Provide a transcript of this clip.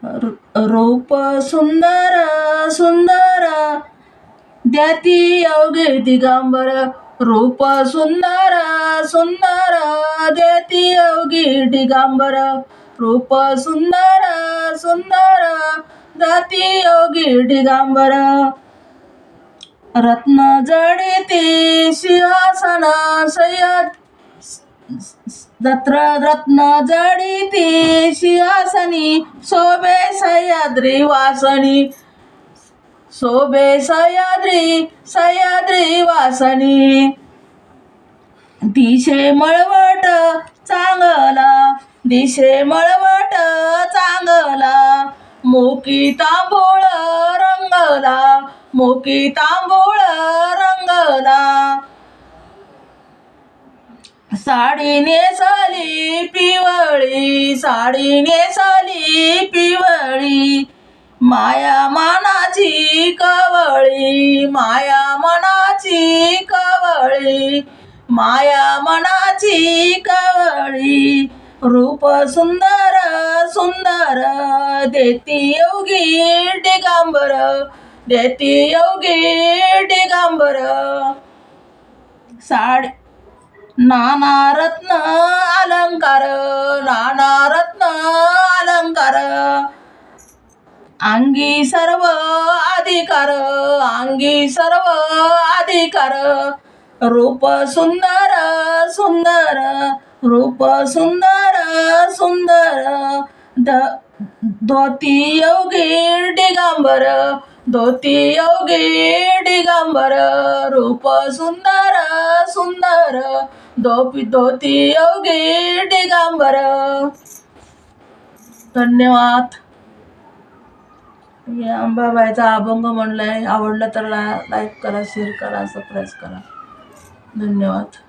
रूप सुंदर सुंदर द्याती अवघे दिगंबर, रूप सुंदर सुंदर द्याती अवघे दिगंबर, रूप सुंदर सुंदर द्याती अवघे दिगंबर. रत्न जडिते सिंहासन सय्यद रत्न जडिते सिंहासनी, शोभे सह्याद्री वासनी, शोभे सह्याद्री वासनी. दिशे मळवट चांगला, दिशे मळवट चांगला, मुकी तांबूळ रंगला, मुकी तांबूळ रंगला. साडी नेसली पिवळी, साडी नेसली पिवळी, माया मनाची कवळी, माया मनाची कवळी, माया मनाची कवळी. रूप सुंदर सुंदर देती अवघी दिगंबर, देती अवघी दिगंबर. साडी नाना रत्न अलंकार, नाना रत्न अलंकार, अंगी सर्व अधिकार, अंगी सर्व अधिकार. रूप सुंदर सुंदर, रूप सुंदर सुंदर धोती अवघी दिगंबर, धोती अवघी दिगंबर. रूप सुंदर सुंदर धोती अवघी दिगंबर. धन्यवाद. हे अंबाबाईचा अभंग म्हणलाय. आवडलं तर लाईक करा, शेअर करा, सबस्क्राईब करा. धन्यवाद.